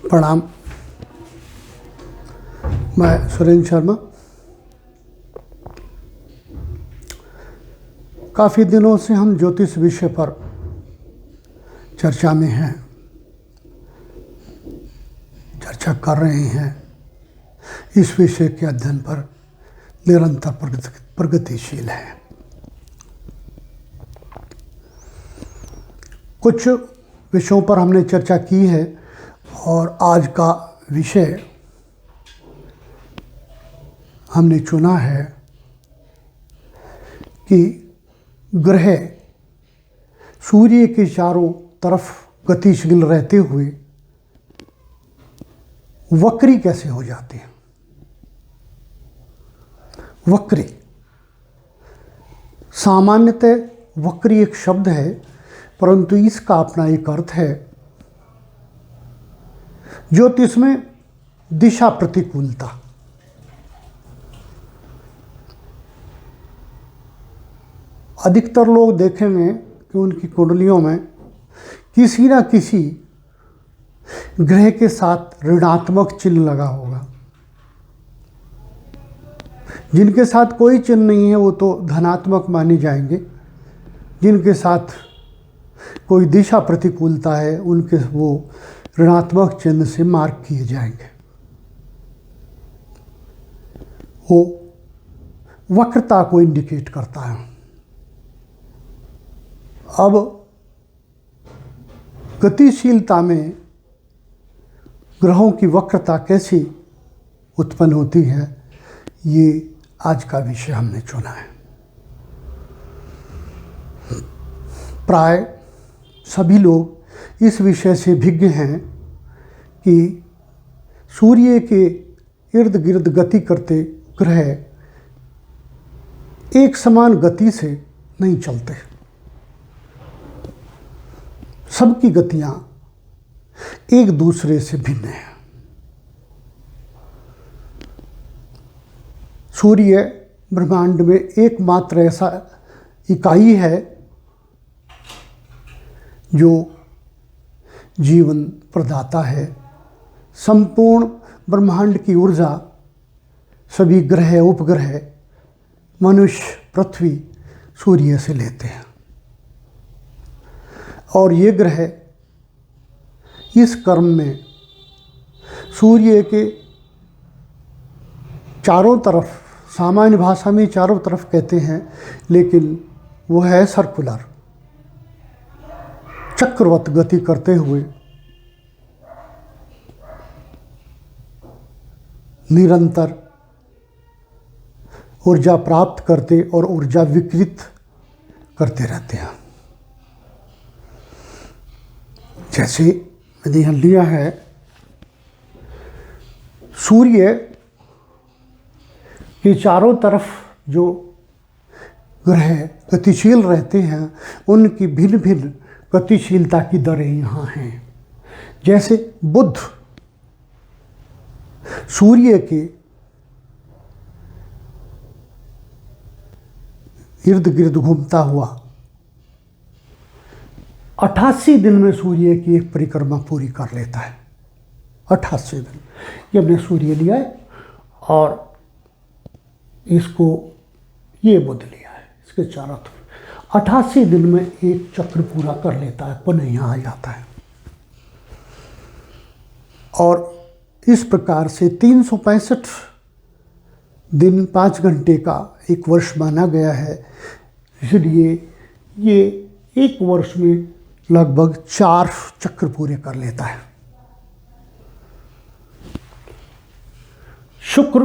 प्रणाम। मैं सुरेंद्र शर्मा। काफ़ी दिनों से हम ज्योतिष विषय पर चर्चा में हैं, चर्चा कर रहे हैं। इस विषय के अध्ययन पर निरंतर प्रगतिशील है। कुछ विषयों पर हमने चर्चा की है और आज का विषय हमने चुना है कि ग्रह सूर्य के चारों तरफ गतिशील रहते हुए वक्री कैसे हो जाते हैं। वक्री सामान्यतः वक्री एक शब्द है, परंतु इसका अपना एक अर्थ है। ज्योतिष में दिशा प्रतिकूलता। अधिकतर लोग देखेंगे कि उनकी कुंडलियों में किसी न किसी ग्रह के साथ ऋणात्मक चिन्ह लगा होगा। जिनके साथ कोई चिन्ह नहीं है वो तो धनात्मक माने जाएंगे। जिनके साथ कोई दिशा प्रतिकूलता है उनके वो ऋणात्मक चिन्ह से मार्क किए जाएंगे। वो वक्रता को इंडिकेट करता है। अब गतिशीलता में ग्रहों की वक्रता कैसे उत्पन्न होती है, ये आज का विषय हमने चुना है। प्राय सभी लोग इस विषय से विज्ञ हैं कि सूर्य के इर्द गिर्द गति करते ग्रह एक समान गति से नहीं चलते। सबकी गतियां एक दूसरे से भिन्न हैं। सूर्य ब्रह्मांड में एकमात्र ऐसा इकाई है जो जीवन प्रदाता है। संपूर्ण ब्रह्मांड की ऊर्जा सभी ग्रह उपग्रह मनुष्य पृथ्वी सूर्य से लेते हैं और ये ग्रह इस क्रम में सूर्य के चारों तरफ, सामान्य भाषा में चारों तरफ कहते हैं, लेकिन वो है सर्कुलर, चक्रवत गति करते हुए निरंतर ऊर्जा प्राप्त करते और ऊर्जा विकृत करते रहते हैं। जैसे मैंने यहाँ लिया है, सूर्य के चारों तरफ जो ग्रह गतिशील रहते हैं उनकी भिन्न भिन्न गतिशीलता की दरें यहाँ हैं। जैसे बुध सूर्य के इर्द गिर्द घूमता हुआ 88 दिन में सूर्य की एक परिक्रमा पूरी कर लेता है। 88 दिन। ये हमने सूर्य लिया है और इसको ये बुध लिया है, इसके चारों तरफ 88 दिन में एक चक्र पूरा कर लेता है, पुनः यहाँ आ जाता है। और इस प्रकार से 365 दिन 5 घंटे का एक वर्ष माना गया है। इसलिए ये एक वर्ष में लगभग 4 चक्र पूरे कर लेता है। शुक्र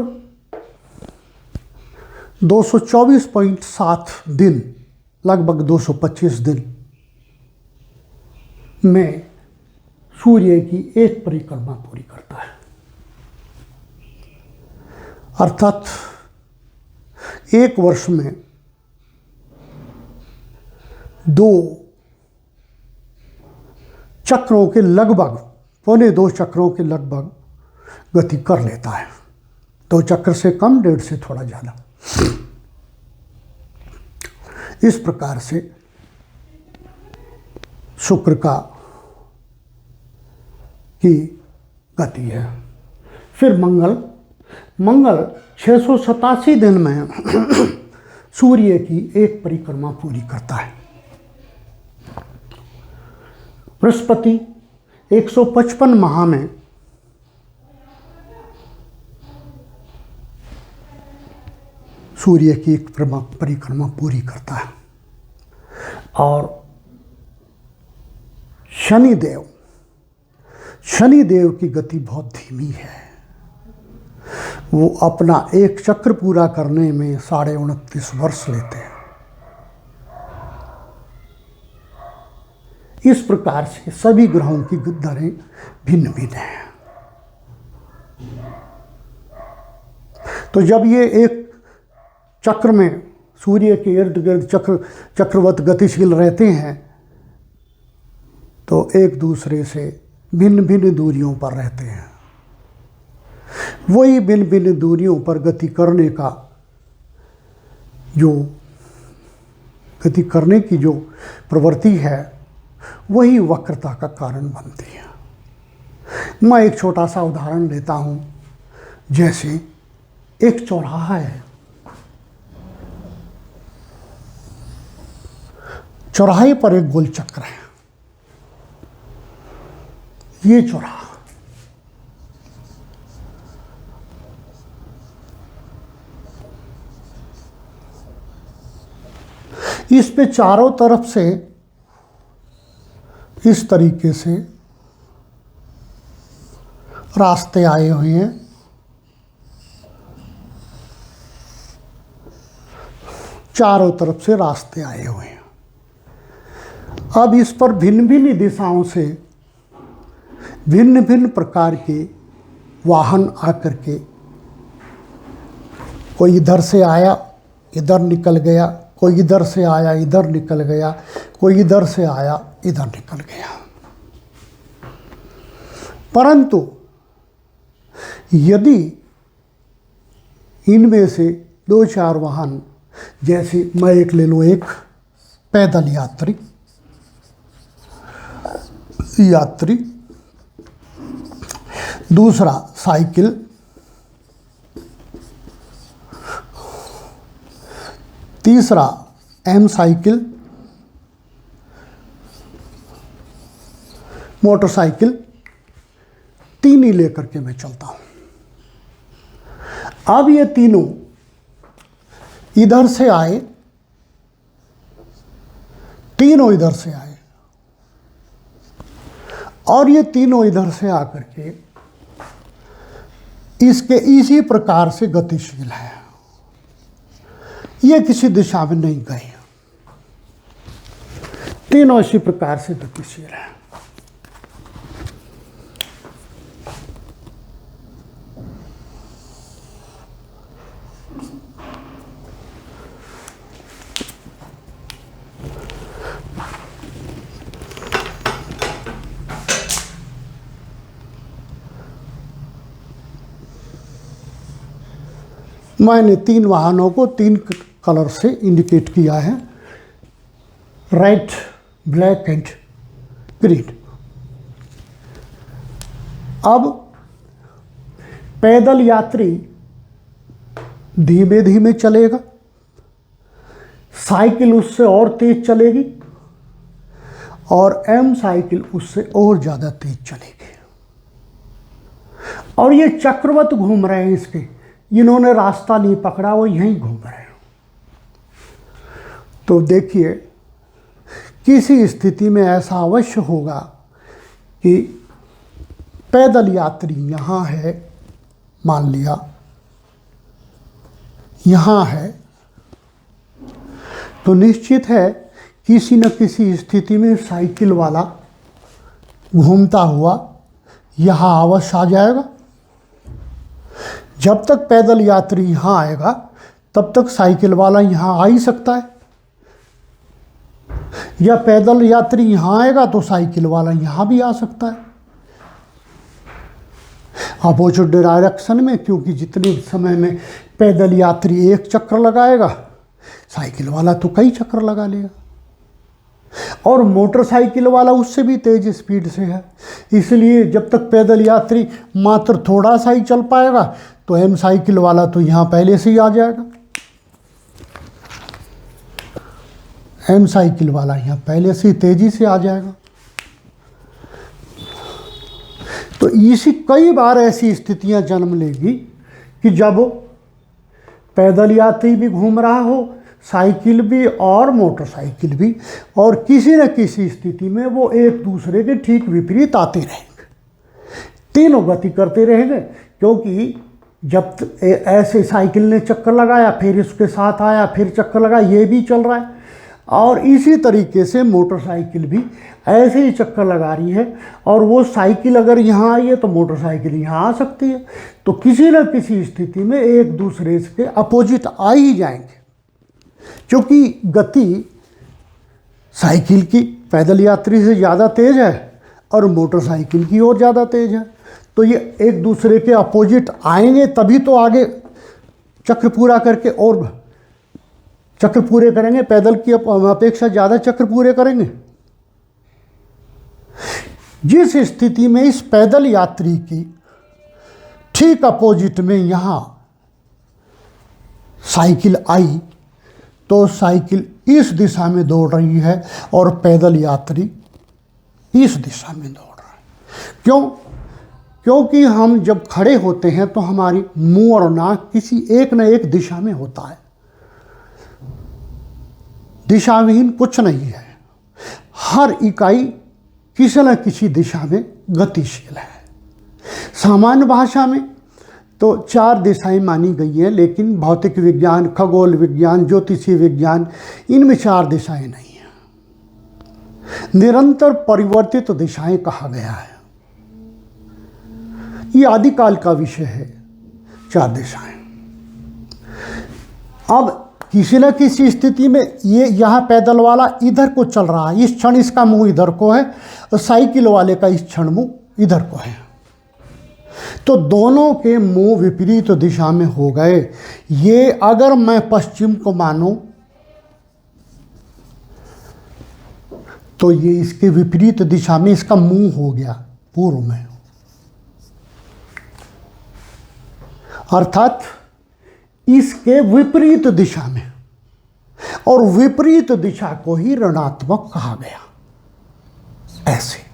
224.7 दिन, लगभग 225 दिन में सूर्य की एक परिक्रमा पूरी करता है। अर्थात एक वर्ष में 2 चक्रों के लगभग, 2.25 चक्रों के लगभग गति कर लेता है। 2 चक्र से कम, 1.5 से थोड़ा ज़्यादा। इस प्रकार से शुक्र का की गति है। फिर मंगल 687 दिन में सूर्य की एक परिक्रमा पूरी करता है। बृहस्पति 155 माह में सूर्य की एक परिक्रमा पूरी करता है। और शनिदेव की गति बहुत धीमी है। वो अपना एक चक्र पूरा करने में 29.5 वर्ष लेते हैं। इस प्रकार से सभी ग्रहों की दरें भिन्न भिन्न हैं। तो जब ये एक चक्र में सूर्य के इर्द गिर्द चक्रवत गतिशील रहते हैं तो एक दूसरे से भिन्न भिन्न दूरियों पर रहते हैं। वही भिन्न भिन्न दूरियों पर गति करने की जो प्रवृत्ति है वही वक्रता का कारण बनती है। मैं एक छोटा सा उदाहरण लेता हूँ। जैसे एक चौराहा है, चौराहे पर एक गोल चक्र है। ये चौराहा, इस पे चारों तरफ से इस तरीके से रास्ते आए हुए हैं। चारों तरफ से रास्ते आए हुए हैं। अब इस पर भिन्न भिन्न दिशाओं से भिन्न भिन्न प्रकार के वाहन आकर के, कोई इधर से आया इधर निकल गया, कोई इधर से आया इधर निकल गया, कोई इधर से आया इधर निकल गया। परंतु यदि इनमें से 2-4 वाहन, जैसे मैं एक ले लूँ, एक पैदल यात्री, दूसरा साइकिल, तीसरा एम साइकिल, मोटरसाइकिल, 3 ही लेकर के मैं चलता हूं। अब ये तीनों इधर से आए, तीनों इधर से आए और ये तीनों इधर से आकर के इसके इसी प्रकार से गतिशील है। ये किसी दिशा में नहीं गए, तीनों इसी प्रकार से गतिशील है। मैंने 3 वाहनों को 3 कलर से इंडिकेट किया है, रेड, ब्लैक एंड ग्रीन। अब पैदल यात्री धीमे धीमे चलेगा, साइकिल उससे और तेज चलेगी और एम साइकिल उससे और ज़्यादा तेज चलेगी। और ये चक्रवत घूम रहे हैं, इसके इन्होंने रास्ता नहीं पकड़ा, वो यहीं घूम रहे हैं। तो देखिए, किसी स्थिति में ऐसा अवश्य होगा कि पैदल यात्री यहाँ है, मान लिया यहाँ है, तो निश्चित है किसी न किसी स्थिति में साइकिल वाला घूमता हुआ यहाँ अवश्य आ जाएगा। जब तक पैदल यात्री यहाँ आएगा तब तक साइकिल वाला यहाँ आ ही सकता है, या पैदल यात्री यहाँ आएगा तो साइकिल वाला यहाँ भी आ सकता है अपोजिट डायरेक्शन में, क्योंकि जितने समय में पैदल यात्री एक चक्कर लगाएगा साइकिल वाला तो कई चक्कर लगा लेगा। और मोटरसाइकिल वाला उससे भी तेज स्पीड से है। इसलिए जब तक पैदल यात्री मात्र थोड़ा सा ही चल पाएगा तो एम साइकिल वाला तो यहाँ पहले से ही आ जाएगा। एम साइकिल वाला यहाँ पहले से ही तेजी से आ जाएगा। तो इसी कई बार ऐसी स्थितियां जन्म लेगी कि जब पैदल यात्री भी घूम रहा हो, साइकिल भी और मोटरसाइकिल भी, और किसी न किसी स्थिति में वो एक दूसरे के ठीक विपरीत आते रहेंगे, तीनों गति करते रहेंगे। क्योंकि जब ऐसे साइकिल ने चक्कर लगाया, फिर उसके साथ आया, फिर चक्कर लगा, ये भी चल रहा है, और इसी तरीके से मोटरसाइकिल भी ऐसे ही चक्कर लगा रही है। और वो साइकिल अगर यहाँ आई है तो मोटरसाइकिल यहाँ आ सकती है। तो किसी न किसी स्थिति में एक दूसरे के अपोजिट आ ही जाएंगे, क्योंकि गति साइकिल की पैदल यात्री से ज़्यादा तेज है और मोटरसाइकिल की और ज़्यादा तेज है। तो ये एक दूसरे के अपोजिट आएंगे, तभी तो आगे चक्र पूरा करके और चक्र पूरे करेंगे। पैदल की अपेक्षा ज़्यादा चक्र पूरे करेंगे। जिस स्थिति में इस पैदल यात्री की ठीक अपोजिट में यहाँ साइकिल आई, तो साइकिल इस दिशा में दौड़ रही है और पैदल यात्री इस दिशा में दौड़ रहा है। क्यों? क्योंकि हम जब खड़े होते हैं तो हमारी मुंह और नाक किसी एक न एक दिशा में होता है, दिशाविहीन कुछ नहीं है। हर इकाई किसी न किसी दिशा में गतिशील है। सामान्य भाषा में तो 4 दिशाएं मानी गई हैं, लेकिन भौतिक विज्ञान, खगोल विज्ञान, ज्योतिषीय विज्ञान, इनमें 4 दिशाएं नहीं हैं। निरंतर परिवर्तित दिशाएं कहा गया है। ये आदिकाल का विषय है, 4 दिशाएं। अब किसी न किसी स्थिति में ये यहाँ पैदल वाला इधर को चल रहा है, इस क्षण इसका मुंह इधर को है, और साइकिल वाले का इस क्षण मुंह इधर को है। तो दोनों के मुंह विपरीत दिशा में हो गए। ये अगर मैं पश्चिम को मानूं तो ये इसके विपरीत दिशा में इसका मुंह हो गया पूर्व में, अर्थात इसके विपरीत दिशा में। और विपरीत दिशा को ही ऋणात्मक कहा गया। ऐसे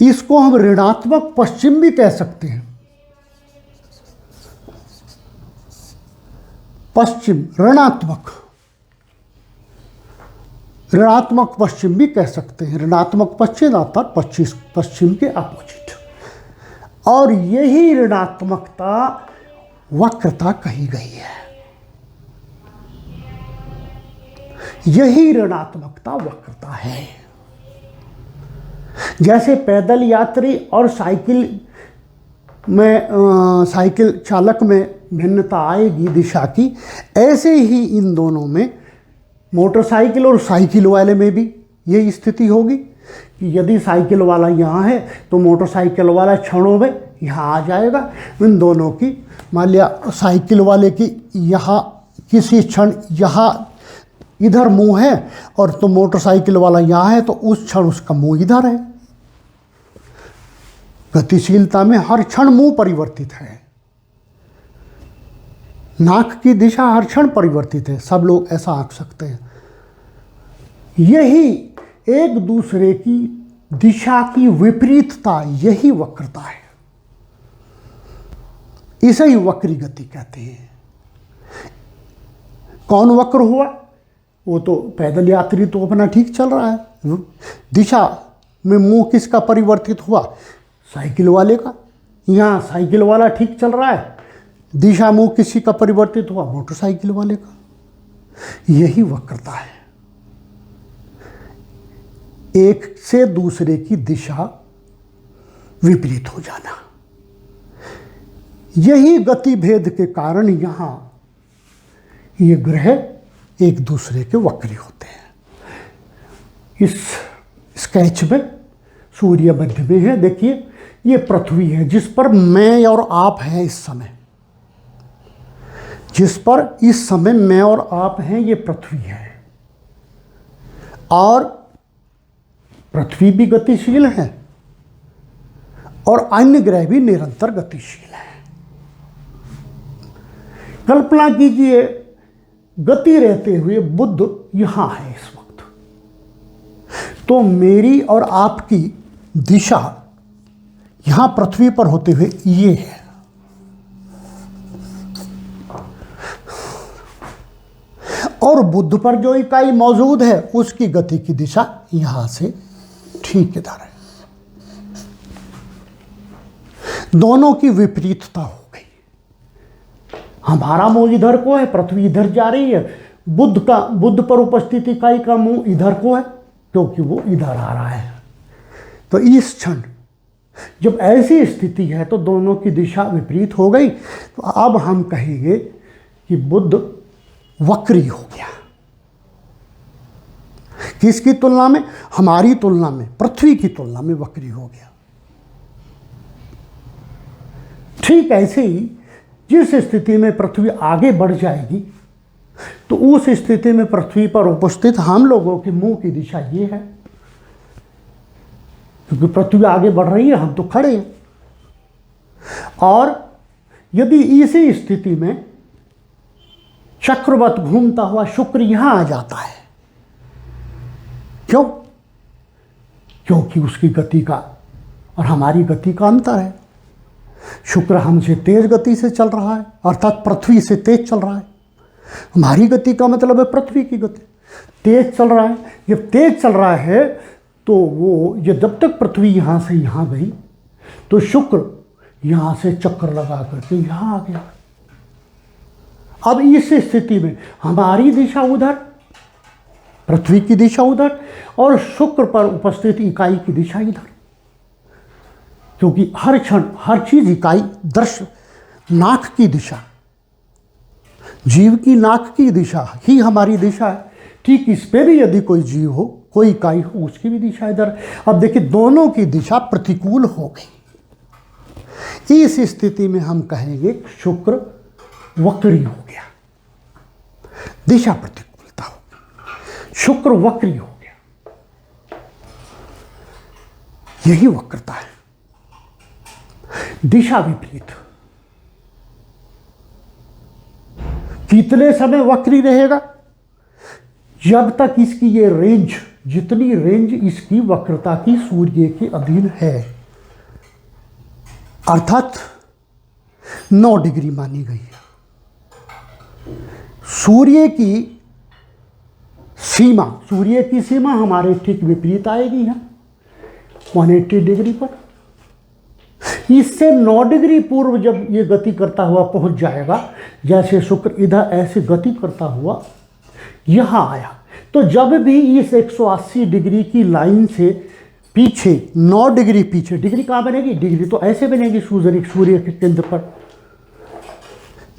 इसको हम ऋणात्मक पश्चिम भी कह सकते हैं। पश्चिम ऋणात्मक पश्चिम भी कह सकते हैं। ऋणात्मक पश्चिम अर्थात पश्चिम के अपोजिट। और यही ऋणात्मकता वक्रता कही गई है। यही ऋणात्मकता वक्रता है। जैसे पैदल यात्री और साइकिल में साइकिल चालक में भिन्नता आएगी दिशा की, ऐसे ही इन दोनों में मोटरसाइकिल और साइकिल वाले में भी यही स्थिति होगी कि यदि साइकिल वाला यहाँ है तो मोटरसाइकिल वाला क्षणों में यहाँ आ जाएगा। इन दोनों की मान लिया साइकिल वाले की यहाँ किसी क्षण यहाँ इधर मुंह है और तो मोटरसाइकिल वाला यहाँ है, तो उस क्षण उसका मुंह इधर है। गतिशीलता में हर क्षण मुंह परिवर्तित है, नाक की दिशा हर क्षण परिवर्तित है। सब लोग ऐसा आंक सकते हैं। यही एक दूसरे की दिशा की विपरीतता, यही वक्रता है। इसे ही वक्री गति कहते हैं। कौन वक्र हुआ? वो तो पैदल यात्री तो अपना ठीक चल रहा है। दिशा में मुंह किसका परिवर्तित हुआ? साइकिल वाले का। यहाँ साइकिल वाला ठीक चल रहा है, दिशा मुंह किसी का परिवर्तित हुआ? मोटरसाइकिल वाले का। यही वक्रता है, एक से दूसरे की दिशा विपरीत हो जाना। यही गति भेद के कारण यहाँ ये ग्रह एक दूसरे के वक्री होते हैं। इस स्केच में सूर्य मध्य में है। देखिए ये पृथ्वी है जिस पर मैं और आप हैं इस समय, जिस पर इस समय मैं और आप हैं, ये पृथ्वी है। और पृथ्वी भी गतिशील है और अन्य ग्रह भी निरंतर गतिशील है। कल्पना कीजिए गति रहते हुए बुध यहां है इस वक्त, तो मेरी और आपकी दिशा यहां पृथ्वी पर होते हुए ये है। और बुध पर जो इकाई मौजूद है उसकी गति की दिशा यहां से ठीक इधर है। दोनों की विपरीतता हो गई। हमारा मुंह इधर को है, पृथ्वी इधर जा रही है। बुध पर उपस्थित इकाई का मुंह इधर को है क्योंकि वो इधर आ रहा है। तो इस क्षण जब ऐसी स्थिति है तो दोनों की दिशा विपरीत हो गई। तो अब हम कहेंगे कि बुध वक्री हो गया। किसकी तुलना में? हमारी तुलना में, पृथ्वी की तुलना में वक्री हो गया। ठीक ऐसे ही जिस स्थिति में पृथ्वी आगे बढ़ जाएगी तो उस स्थिति में पृथ्वी पर उपस्थित हम लोगों के मुंह की दिशा ये है, क्योंकि पृथ्वी आगे बढ़ रही है, हम तो खड़े हैं। और यदि इसी स्थिति में चक्रवत घूमता हुआ शुक्र यहां आ जाता है, क्यों? क्योंकि उसकी गति का और हमारी गति का अंतर है। शुक्र हमसे तेज गति से चल रहा है, अर्थात पृथ्वी से तेज चल रहा है। हमारी गति का मतलब है पृथ्वी की गति, तेज चल रहा है। जब तेज चल रहा है तो वो जब तक पृथ्वी यहां से यहां गई तो शुक्र यहां से चक्कर लगा करके यहां आ गया। अब इस स्थिति में हमारी दिशा उधर, पृथ्वी की दिशा उधर, और शुक्र पर उपस्थित इकाई की दिशा इधर, क्योंकि हर क्षण हर चीज इकाई नाक की दिशा, जीव की नाक की दिशा ही हमारी दिशा है। ठीक इस पे भी यदि कोई जीव हो, कोई इकाई हो, उसकी भी दिशा इधर। अब देखिए दोनों की दिशा प्रतिकूल हो गई। इस स्थिति में हम कहेंगे शुक्र वक्री हो गया, दिशा प्रतिकूलता हो गई, शुक्र वक्री हो गया। यही वक्रता है, दिशा विपरीत। कितने समय वक्री रहेगा? जब तक इसकी ये रेंज, जितनी रेंज इसकी वक्रता की सूर्य के अधीन है, अर्थात 9 डिग्री मानी गई है। सूर्य की सीमा हमारे ठीक विपरीत आएगी है 180 डिग्री पर। इससे 9 डिग्री पूर्व जब ये गति करता हुआ पहुंच जाएगा, जैसे शुक्र इधर ऐसे गति करता हुआ यहां आया, तो जब भी इस 180 डिग्री की लाइन से पीछे 9 डिग्री पीछे, डिग्री कहां बनेगी? डिग्री तो ऐसे बनेगी सूर्य के केंद्र पर।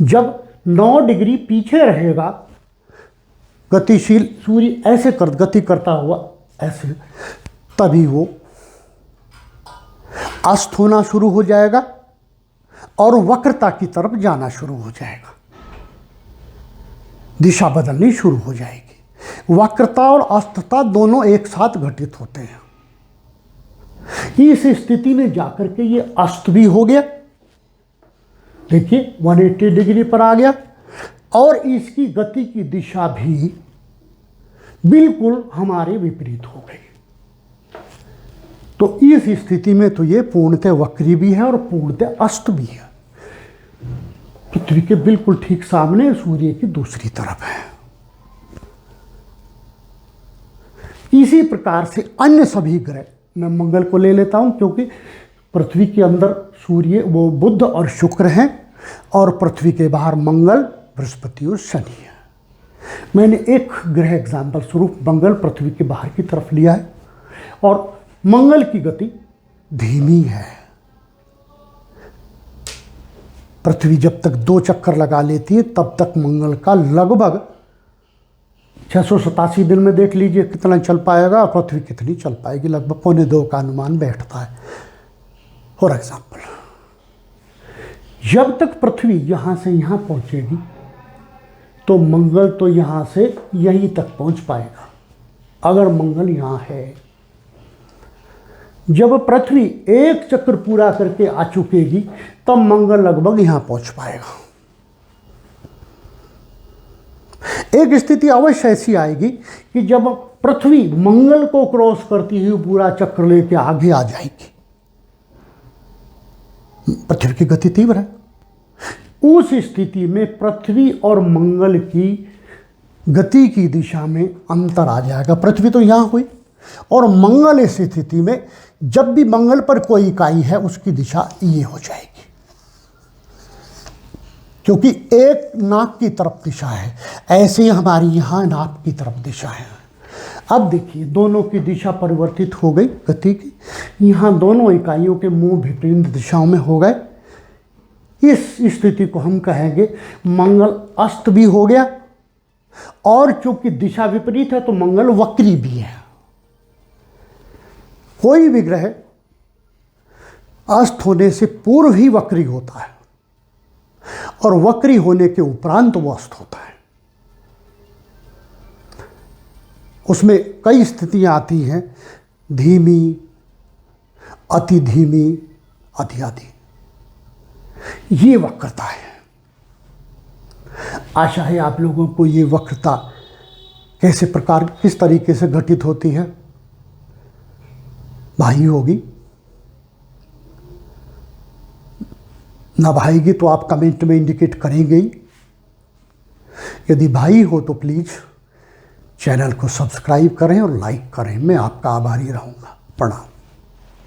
जब 9 डिग्री पीछे रहेगा गतिशील सूर्य ऐसे गति करता हुआ ऐसे, तभी वो अस्त होना शुरू हो जाएगा और वक्रता की तरफ जाना शुरू हो जाएगा, दिशा बदलनी शुरू हो जाएगी। वक्रता और अस्तता दोनों एक साथ घटित होते हैं। इस स्थिति में जाकर के ये अस्त भी हो गया, देखिए 180 डिग्री पर आ गया, और इसकी गति की दिशा भी बिल्कुल हमारे विपरीत हो गई। तो इस स्थिति में तो ये पूर्णतः वक्री भी है और पूर्णतः अस्त भी है। पृथ्वी के बिल्कुल ठीक सामने सूर्य की दूसरी तरफ है। इसी प्रकार से अन्य सभी ग्रह, मैं मंगल को ले लेता हूं क्योंकि पृथ्वी के अंदर सूर्य वो बुध और शुक्र हैं और पृथ्वी के बाहर मंगल, बृहस्पति और शनि है। मैंने एक ग्रह एग्जाम्पल स्वरूप मंगल पृथ्वी के बाहर की तरफ लिया है, और मंगल की गति धीमी है। पृथ्वी जब तक 2 चक्कर लगा लेती है तब तक मंगल का लगभग 687 दिन में देख लीजिए कितना चल पाएगा, और पृथ्वी कितनी चल पाएगी, लगभग 1.25 का अनुमान बैठता है। फॉर एग्जाम्पल, जब तक पृथ्वी यहाँ से यहाँ पहुँचेगी तो मंगल तो यहाँ से यहीं तक पहुँच पाएगा। अगर मंगल यहाँ है जब पृथ्वी एक चक्र पूरा करके आ चुकेगी तब मंगल लगभग यहां पहुंच पाएगा। एक स्थिति अवश्य ऐसी आएगी कि जब पृथ्वी मंगल को क्रॉस करती हुई पूरा चक्र लेके आगे आ जाएगी। पृथ्वी की गति तीव्र है। उस स्थिति में पृथ्वी और मंगल की गति की दिशा में अंतर आ जाएगा। पृथ्वी तो यहां हुई और मंगल इस स्थिति में, जब भी मंगल पर कोई इकाई है उसकी दिशा ये हो जाएगी, क्योंकि एक नाक की तरफ दिशा है, ऐसे ही हमारी यहां नाक की तरफ दिशा है। अब देखिए दोनों की दिशा परिवर्तित हो गई गति की। यहां दोनों इकाइयों के मुंह विपरीत दिशाओं में हो गए। इस स्थिति को हम कहेंगे मंगल अस्त भी हो गया, और चूंकि दिशा विपरीत है तो मंगल वक्री भी है। कोई भी ग्रह अस्त होने से पूर्व ही वक्री होता है और वक्री होने के उपरांत वो अस्त होता है। उसमें कई स्थितियां आती हैं, धीमी, अति धीमी, अति आदि। ये वक्रता है। आशा है आप लोगों को ये वक्रता किस तरीके से घटित होती है भाई होगी। ना भाईगी तो आप कमेंट में इंडिकेट करेंगे ही। यदि भाई हो तो प्लीज़ चैनल को सब्सक्राइब करें और लाइक करें। मैं आपका आभारी रहूँगा। प्रणाम।